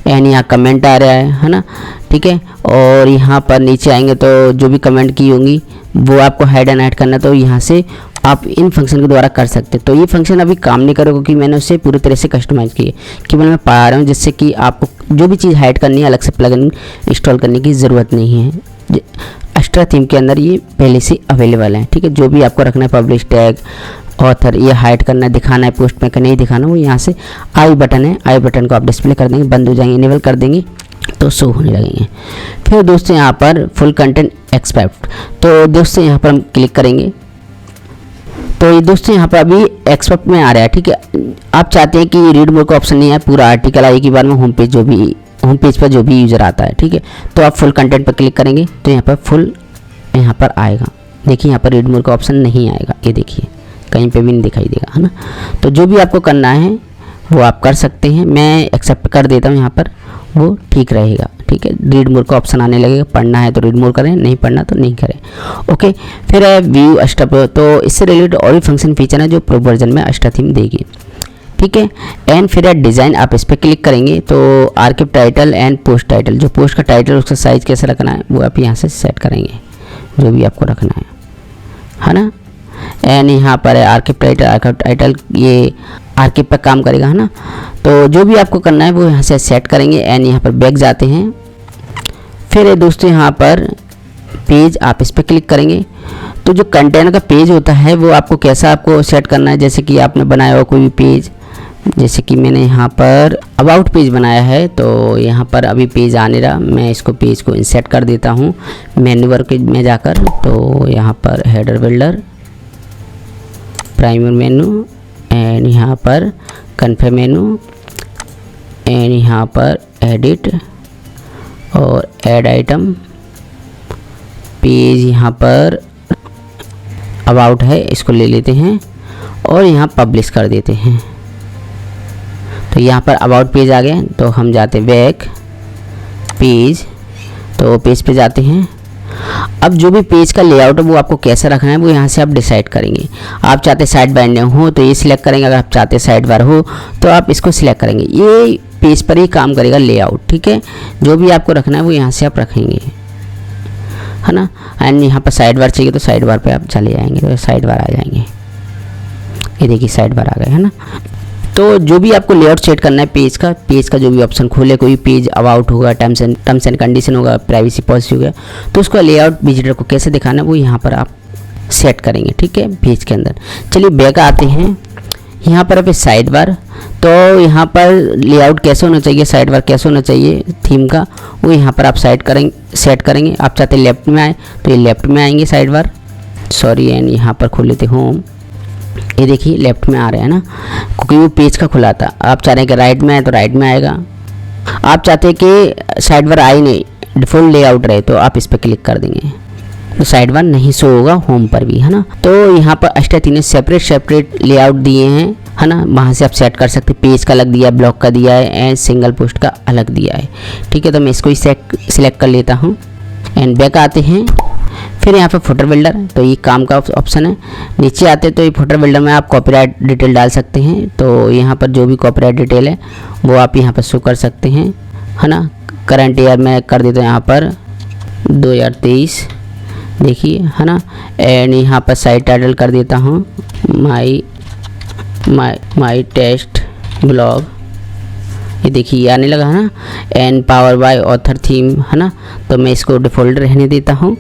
एंड यहाँ कमेंट आ रहा है ना। ठीक है, और यहाँ पर नीचे आएंगे तो जो भी कमेंट की होंगी वो आपको हाइड एंड हाइड करना, तो यहाँ से आप इन फंक्शन के द्वारा कर सकते हैं। तो ये फंक्शन अभी काम नहीं करेगा क्योंकि मैंने उसे पूरी तरह से कस्टमाइज़ किया, केवल मैं पा रहा हूँ, जिससे कि आपको जो भी चीज़ हाइड करनी है अलग से प्लगइन इंस्टॉल करने की ज़रूरत नहीं है। एक्स्ट्रा थीम के अंदर ये पहले से अवेलेबल है। ठीक है, जो भी आपको रखना है पब्लिश टैग ऑथर ये हाइड करना है, दिखाना है पोस्ट में कि नहीं दिखाना, वो यहाँ से आई बटन है, आई बटन को आप डिस्प्ले कर देंगे, बंद हो जाएंगे, इनेबल कर देंगे तो शो होने लगेंगे। फिर दोस्तों यहाँ पर फुल कंटेंट एक्सपेक्ट, तो दोस्तों यहाँ पर हम क्लिक करेंगे तो ये दोस्तों यहाँ पर अभी एक्सपेक्ट में आ रहा है। ठीक है, आप चाहते हैं कि रीड मोर का ऑप्शन नहीं है, पूरा आर्टिकल आए के बाद में होम पेज पर जो भी यूज़र आता है। ठीक है, तो आप फुल कंटेंट पर क्लिक करेंगे तो यहाँ पर फुल यहाँ पर आएगा। देखिए यहाँ पर रीड मोर का ऑप्शन नहीं आएगा, ये देखिए कहीं पे भी नहीं दिखाई देगा, है ना। तो जो भी आपको करना है वो आप कर सकते हैं, मैं एक्सेप्ट कर देता हूँ यहाँ पर, वो ठीक रहेगा। ठीक है, रीड मोर का ऑप्शन आने लगेगा, पढ़ना है तो रीड मोर करें, नहीं पढ़ना तो नहीं करें। ओके, फिर है व्यू अस्टप, तो इससे रिलेटेड और भी फंक्शन फीचर है जो प्रो वर्जन में अस्टा थीम देगी। ठीक है, एंड फिर है डिज़ाइन, आप इस पर क्लिक करेंगे तो आर्किव टाइटल एंड पोस्ट टाइटल, जो पोस्ट का टाइटल उसका साइज़ कैसे रखना है वो आप यहाँ से सेट करेंगे, जो भी आपको रखना है ना। एंड यहाँ पर है आर्किव टाइटल ये आर्किव पर काम करेगा, है ना। तो जो भी आपको करना है वो यहाँ से सेट करेंगे। एंड यहाँ पर बैक जाते हैं, फिर है दोस्तों यहाँ पर पेज, आप इस पर क्लिक करेंगे तो जो कंटेनर का पेज होता है वो आपको कैसा आपको सेट करना है। जैसे कि आपने बनाया हो कोई भी पेज, जैसे कि मैंने यहाँ पर अबाउट पेज बनाया है तो यहाँ पर अभी पेज आने रहा, मैं इसको पेज को इंसर्ट कर देता हूँ मेन्यू वर्क में जाकर। तो यहाँ पर header builder, primer menu and यहाँ पर कन्फर्म मेनू एंड यहाँ पर एडिट और ऐड आइटम, पेज यहाँ पर अबाउट है इसको ले लेते हैं और यहाँ पब्लिश कर देते हैं। तो यहाँ पर अबाउट पेज आ गया, तो हम जाते हैं बैक पेज, तो पेज पे जाते हैं। अब जो भी पेज का लेआउट है वो आपको कैसा रखना है वो यहाँ से आप डिसाइड करेंगे। आप चाहते साइड बार हो तो ये सिलेक्ट करेंगे, अगर आप चाहते साइड बार हो तो आप इसको सिलेक्ट करेंगे। ये पेज पर ही काम करेगा लेआउट। ठीक है, जो भी आपको रखना है वो यहाँ से आप रखेंगे, है ना। एंड यहाँ पर साइड बार चाहिए तो साइड बार पे आप चले जाएंगे तो साइड बार आ जाएंगे, ये देखिए साइड बार आ गए, है ना। तो जो भी आपको लेआउट सेट करना है पेज का जो भी ऑप्शन खोले, कोई पेज अबाउट होगा, टर्म्स एंड कंडीशन होगा, प्राइवेसी पॉलिसी होगा, तो उसका लेआउट विजिटर को कैसे दिखाना है वो यहाँ पर आप सेट करेंगे। ठीक है, पेज के अंदर। चलिए बैक आते हैं, यहाँ पर पे साइड बार, तो यहाँ पर लेआउट कैसे होना चाहिए, साइड बार कैसे होना चाहिए थीम का, वो यहाँ पर आप सेट करेंगे। आप चाहते लेफ्ट में आए तो ये लेफ्ट में आएंगे साइड बार, सॉरी। एंड यहाँ पर खोल लेते होम, ये देखिए लेफ्ट में आ रहे हैं ना, क्योंकि वो पेज का खुला था। आप चाह रहे हैं कि राइट में आए तो राइट में आएगा। आप चाहते हैं कि साइड बार आए नहीं, डिफॉल्ट लेआउट रहे, तो आप इस पर क्लिक कर देंगे तो साइड बार नहीं शो होगा होम पर भी, है ना। तो यहाँ पर एक्स्ट्रा 3 सेपरेट लेआउट दिए हैं, है ना। वहाँ से आप सेट कर सकते, पेज का अलग दिया है, ब्लॉक का दिया है एंड सिंगल पोस्ट का अलग दिया है। ठीक है, तो मैं इसको ही सिलेक्ट कर लेता हूँ एंड बैक आते हैं। फिर यहाँ पर फुटर बिल्डर, तो ये काम का ऑप्शन है। नीचे आते तो ये फुटर बिल्डर में आप कॉपीराइट डिटेल डाल सकते हैं, तो यहाँ पर जो भी कॉपीराइट डिटेल है वो आप यहाँ पर शो कर सकते हैं, है ना। करंट ईयर में कर देते हैं यहाँ पर 2023, देखिए, है ना। एंड यहाँ पर साइट टाइटल कर देता हूँ माई टेस्ट ब्लॉग, ये देखिए आने लगा है ना। And power by author theme, है ना, तो मैं इसको डिफ़ॉल्ट रहने देता हूँ।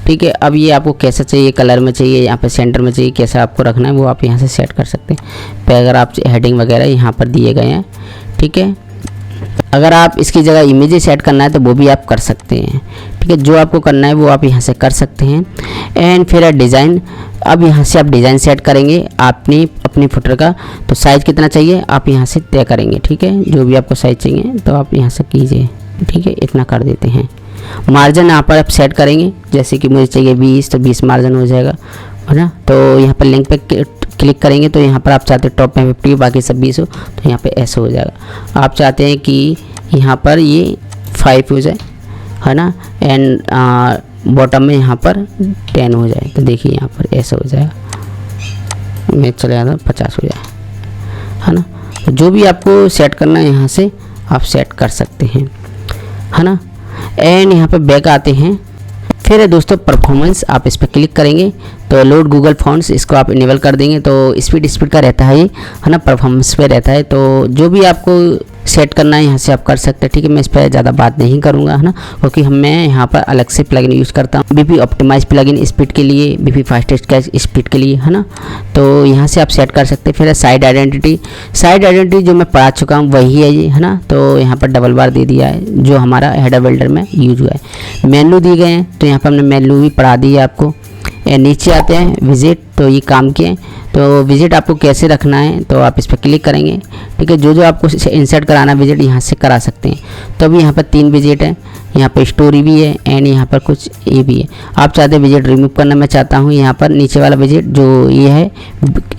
ठीक है, अब ये आपको कैसा चाहिए, कलर में चाहिए, यहाँ पर सेंटर में चाहिए, कैसा आपको रखना है वो आप यहाँ से सेट कर सकते हैं। पे अगर आप हेडिंग वगैरह यहाँ पर दिए गए हैं। ठीक है, अगर आप इसकी जगह इमेज सेट करना है तो वो भी आप कर सकते हैं। ठीक है, जो आपको करना है वो आप यहाँ से कर सकते हैं। एंड फिर डिज़ाइन, अब यहाँ से आप डिज़ाइन सेट करेंगे अपनी फुटर का। तो साइज़ कितना चाहिए आप यहाँ से तय करेंगे। ठीक है, जो भी आपको साइज़ चाहिए तो आप यहाँ से कीजिए। ठीक है, इतना कर देते हैं। मार्जिन यहाँ पर आप सेट करेंगे, जैसे कि मुझे चाहिए 20 तो 20 मार्जिन हो जाएगा, है ना। तो यहाँ पर लिंक पे क्लिक करेंगे तो यहाँ पर आप चाहते हैं टॉप में 50 बाकी सब 20 हो, तो यहाँ पे ऐसे हो जाएगा। आप चाहते हैं कि यहाँ पर ये 5 हो जाए, है ना। एंड बॉटम में यहाँ पर 10 हो जाए, तो देखिए यहाँ पर ऐसा हो जाएगा। मैं चले जाता 50 हो जाए, है ना। तो जो भी आपको सेट करना है यहाँ से आप सेट कर सकते हैं, है ना। एंड यहाँ पर बैक आते हैं। फिर है दोस्तों परफॉर्मेंस, आप इस पर क्लिक करेंगे तो लोड गूगल फॉन्ट्स, इसको आप इनेबल कर देंगे तो स्पीड का रहता है ये, है ना, परफॉर्मेंस पे रहता है। तो जो भी आपको सेट करना है यहाँ से आप कर सकते हैं। ठीक है, मैं इस पर ज़्यादा बात नहीं करूँगा, है ना, क्योंकि मैं यहाँ पर अलग से प्लगइन यूज़ करता हूँ, बीपी ऑप्टिमाइज प्लगइन स्पीड के लिए, बीपी फास्टेस्ट कैश स्पीड के लिए, है ना। तो यहाँ से आप सेट कर सकते हैं। फिर है साइड आइडेंटिटी जो मैं पढ़ा चुका हूँ वही है ये, है ना। तो यहाँ पर डबल बार दे दिया है जो हमारा हेडर बिल्डर में यूज हुआ है। मेन्यू दिए गए हैं तो यहाँ पर हमने मेन्यू भी पढ़ा दी है आपको। नीचे आते हैं विजिट, तो ये काम किए। तो विजिट आपको कैसे रखना है तो आप इस पर क्लिक करेंगे। ठीक है, जो आपको इंसर्ट कराना विजिट यहाँ से करा सकते हैं। तो अभी यहाँ पर 3 विजिट है, यहाँ पर स्टोरी भी है एंड यहाँ पर कुछ ये भी है। आप चाहते हैं विजिट रिमूव करना, मैं चाहता हूँ यहाँ पर नीचे वाला विजिट जो ये है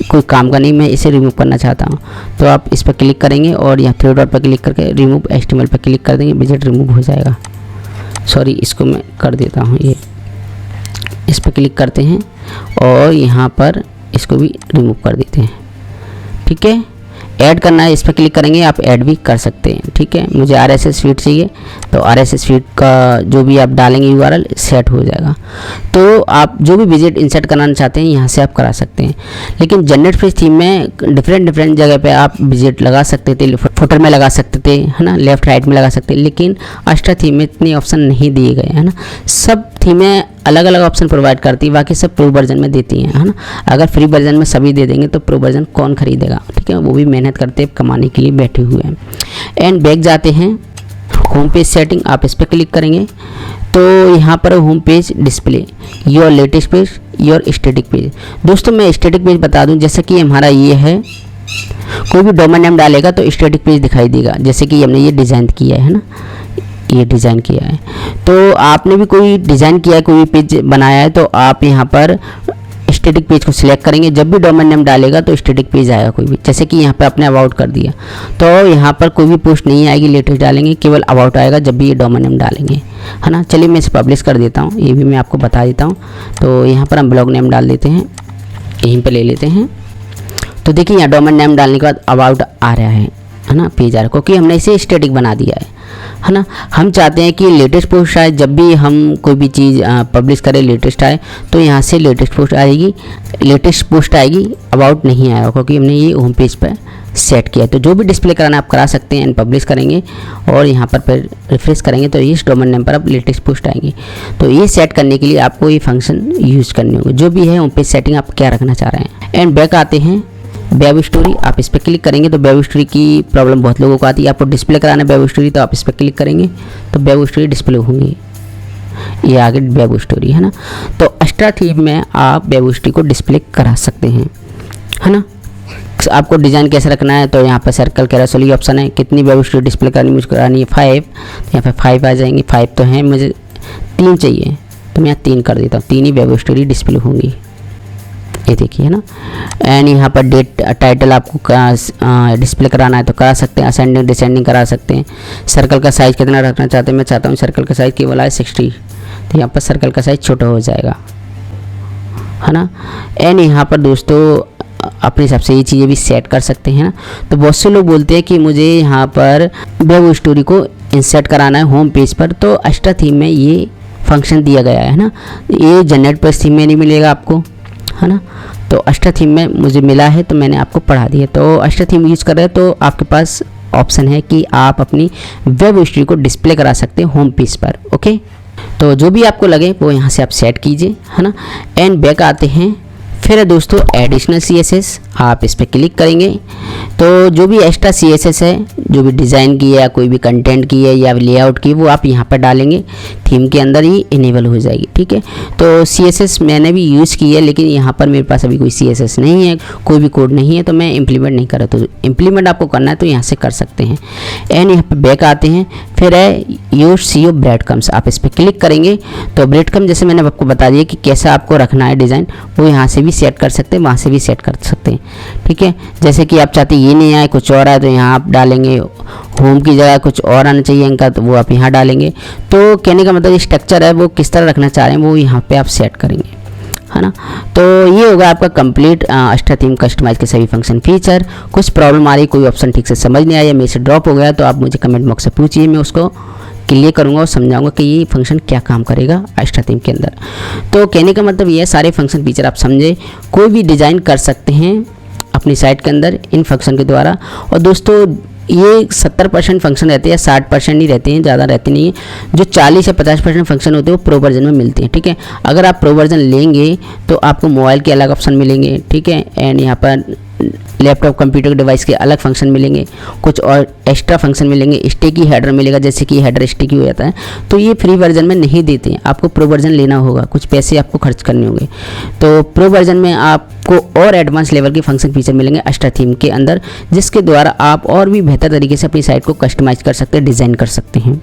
कोई काम का नहीं, मैं इसे रिमूव करना चाहता हूँ। तो आप इस पर क्लिक करेंगे और यहाँ 3 डॉट पर क्लिक करके रिमूव HTML पर क्लिक कर देंगे, विजिट रिमूव हो जाएगा। सॉरी, इसको मैं कर देता हूँ, ये इस पर क्लिक करते हैं और यहाँ पर इसको भी रिमूव कर देते हैं। ठीक है, ऐड करना है, इस पर क्लिक करेंगे, आप ऐड भी कर सकते हैं। ठीक है, मुझे RSS फीड चाहिए तो RSS फीड का जो भी आप डालेंगे URL सेट हो जाएगा। तो आप जो भी विजिट इंसर्ट कराना चाहते हैं यहाँ से आप करा सकते हैं। लेकिन जनरेट पेज थीम में डिफरेंट जगह पे आप विजिट लगा सकते थे, फुटर में लगा सकते थे, है ना, लेफ्ट राइट में लगा सकते हैं। लेकिन अस्ट्रा थीम में इतने ऑप्शन नहीं दिए गए, है ना। सब थीमें अलग अलग ऑप्शन प्रोवाइड करती है, बाकी सब प्रो वर्जन में देती हैं, है ना। अगर फ्री वर्जन में सभी दे देंगे तो प्रो वर्जन कौन खरीदेगा। ठीक है, वो भी मेहनत करते हैं, कमाने के लिए बैठे हुए हैं। एंड बैक जाते हैं, होम पेज सेटिंग, आप इस पर क्लिक करेंगे तो यहाँ पर home page display, your latest page, your static page. दोस्तों मैं स्टैटिक पेज बता दूं, जैसे कि हमारा ये है, कोई भी डोमेन नेम डालेगा तो स्टैटिक पेज दिखाई देगा। जैसे कि हमने ये डिज़ाइन किया है ना, ये डिज़ाइन किया है, तो आपने भी कोई डिज़ाइन किया है, कोई पेज बनाया है, तो आप यहाँ पर स्टैटिक पेज को सिलेक्ट करेंगे। जब भी डोमेन नेम डालेगा तो स्टैटिक पेज आएगा कोई भी। जैसे कि यहाँ पे आपने अबाउट कर दिया तो यहाँ पर कोई भी पोस्ट नहीं आएगी लेटेस्ट डालेंगे, केवल अबाउट आएगा जब भी ये डोमेन नेम डालेंगे, है ना। चलिए मैं इसे पब्लिश कर देता हूँ, ये भी मैं आपको बता देता हूँ। तो यहाँ पर हम ब्लॉग नेम डाल देते हैं, यहीं पर ले लेते हैं। तो देखिए यहाँ डोमेन नेम डालने के बाद अबाउट आ रहा है ना, पेज आ रहा है, क्योंकि हमने इसे स्टैटिक बना दिया है ना। हम चाहते हैं कि लेटेस्ट पोस्ट आए, जब भी हम कोई भी चीज़ पब्लिश करें लेटेस्ट आए, तो यहाँ से लेटेस्ट पोस्ट आएगी, लेटेस्ट पोस्ट आएगी, अबाउट नहीं आएगा, क्योंकि हमने ये होम पेज पर सेट किया है। तो जो भी डिस्प्ले कराना आप करा सकते हैं। एंड पब्लिश करेंगे और यहाँ पर फिर रिफ्रेश करेंगे तो इस डोमेन नेम पर अब लेटेस्ट पोस्ट आएंगे। तो ये सेट करने के लिए आपको ये फंक्शन यूज़ करने होंगे, जो भी है होम पेज सेटिंग आप क्या रखना चाह रहे हैं। एंड बैक आते हैं, वेब स्टोरी, आप इस पर क्लिक करेंगे तो वेब स्टोरी की प्रॉब्लम बहुत लोगों को आती है। आपको डिस्प्ले कराना है वेब स्टोरी, तो आप इस पर क्लिक करेंगे तो वेब स्टोरी डिस्प्ले होंगी, ये आगे वेब स्टोरी, है ना। तो अस्ट्रा थीम में आप वेब स्टोरी को डिस्प्ले करा सकते हैं, है ना। आपको डिज़ाइन कैसे रखना है तो यहाँ पर सर्कल कैरोसेल ये ऑप्शन है। कितनी वेब स्टोरी डिस्प्ले करनी मुझे करानी है 5, तो यहाँ पर 5 आ जाएंगे। 5 तो हैं, मुझे 3 चाहिए तो मैं यहाँ 3 कर देता हूँ, 3 ही वेब स्टोरी डिस्प्ले होंगी, ये देखिए, है ना। एंड यहाँ पर डेट टाइटल आपको डिस्प्ले कराना है तो करा सकते हैं, असेंडिंग डिसेंडिंग करा सकते हैं। सर्कल का साइज़ कितना रखना चाहते हैं, मैं चाहता हूँ सर्कल का साइज़ केवल आए 60, तो यहाँ पर सर्कल का साइज़ छोटा हो जाएगा, है ना। एंड यहाँ पर दोस्तों अपने हिसाब से ये चीज़ें भी सेट कर सकते हैं ना। तो बहुत से लोग बोलते हैं कि मुझे यहाँ पर वेब स्टोरी को इंसर्ट कराना है होम पेज पर, तो अस्ट्रा थीम में ये फंक्शन दिया गया है ना। ये जनरेट प्लस थीम में नहीं मिलेगा आपको, है ना। तो अस्टा थीम में मुझे मिला है तो मैंने आपको पढ़ा दिया। तो अस्टा थीम यूज़ कर रहे हैं तो आपके पास ऑप्शन है कि आप अपनी वेब हिस्ट्री को डिस्प्ले करा सकते हैं होम पेज पर। ओके, तो जो भी आपको लगे वो यहाँ से आप सेट कीजिए, है ना। एंड बैक आते हैं, फिर है दोस्तों एडिशनल CSS, आप इस पर क्लिक करेंगे तो जो भी एक्स्ट्रा CSS है, जो भी डिज़ाइन की है या कोई भी कंटेंट की है या लेआउट की, वो आप यहाँ पर डालेंगे, थीम के अंदर ही इनेबल हो जाएगी, ठीक है। तो CSS मैंने भी यूज़ की है, लेकिन यहाँ पर मेरे पास अभी कोई CSS नहीं है, कोई भी कोड नहीं है, तो मैं इम्प्लीमेंट नहीं कर रहा। तो इम्प्लीमेंट आपको करना है तो यहाँ से कर सकते हैं। एंड यहाँ पर बैक आते हैं, फिर है यूज SEO ब्रेड कम्स, आप इस पर क्लिक करेंगे तो ब्रेड कम जैसे मैंने आपको बता दिया कि कैसा आपको रखना है डिज़ाइन, वो यहाँ से भी सेट कर सकते हैं, वहाँ से भी सेट कर सकते हैं, ठीक है। जैसे कि आप चाहते ये नहीं आए, कुछ और आए, तो यहाँ आप डालेंगे होम की जगह कुछ और आना चाहिए इनका, तो वो आप यहाँ डालेंगे। तो कहने का मतलब स्ट्रक्चर है वो किस तरह रखना चाह रहे हैं वो यहाँ पे आप सेट करेंगे, है ना। तो ये होगा आपका कंप्लीट अस्टा थीम कस्टमाइज के सभी फंक्शन फीचर। कुछ प्रॉब्लम आ रही, कोई ऑप्शन ठीक से समझ नहीं आया, मेरे से ड्रॉप हो गया, तो आप मुझे कमेंट बॉक्स से पूछिए, मैं उसको क्लियर करूंगा और समझाऊंगा कि ये फंक्शन क्या काम करेगा अस्टा थीम के अंदर। तो कहने का मतलब ये है, सारे फंक्शन फीचर आप समझे, कोई भी डिज़ाइन कर सकते हैं अपनी साइट के अंदर इन फंक्शन के द्वारा। और दोस्तों ये 70% फंक्शन रहते हैं, 60% ही रहते हैं, ज़्यादा रहते नहीं है। जो 40 या 50% फंक्शन होते हैं वो प्रो वर्जन में मिलते हैं, ठीक है। अगर आप प्रो वर्जन लेंगे तो आपको मोबाइल के अलग ऑप्शन मिलेंगे, ठीक है। एंड यहाँ पर लैपटॉप कंप्यूटर डिवाइस के अलग फंक्शन मिलेंगे, कुछ और एक्स्ट्रा फंक्शन मिलेंगे, स्टिकी हेडर मिलेगा, जैसे कि हेडर स्टिकी हो जाता है, तो ये फ्री वर्जन में नहीं देते हैं, आपको प्रो वर्जन लेना होगा, कुछ पैसे आपको खर्च करने होंगे। तो प्रो वर्जन में आपको और एडवांस लेवल के फंक्शन फीचर मिलेंगे अस्टा थीम के अंदर, जिसके द्वारा आप और भी बेहतर तरीके से अपनी साइट को कस्टमाइज कर सकते हैं, डिज़ाइन कर सकते हैं,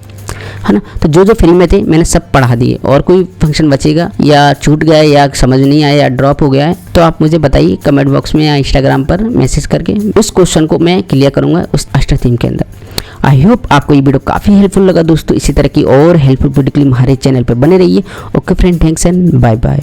है ना। तो जो जो फ्री में थे मैंने सब पढ़ा दिए, और कोई फंक्शन बचेगा या छूट गया या समझ नहीं आया या ड्रॉप हो गया है तो आप मुझे बताइए कमेंट बॉक्स में या इंस्टाग्राम पर मैसेज करके, उस क्वेश्चन को मैं क्लियर करूंगा उस अस्टा थीम के अंदर। आई होप आपको ये वीडियो काफ़ी हेल्पफुल लगा दोस्तों। इसी तरह की और हेल्पफुल वीडियो के लिए हमारे चैनल पर बने रहिए। Okay friend, thanks and bye bye.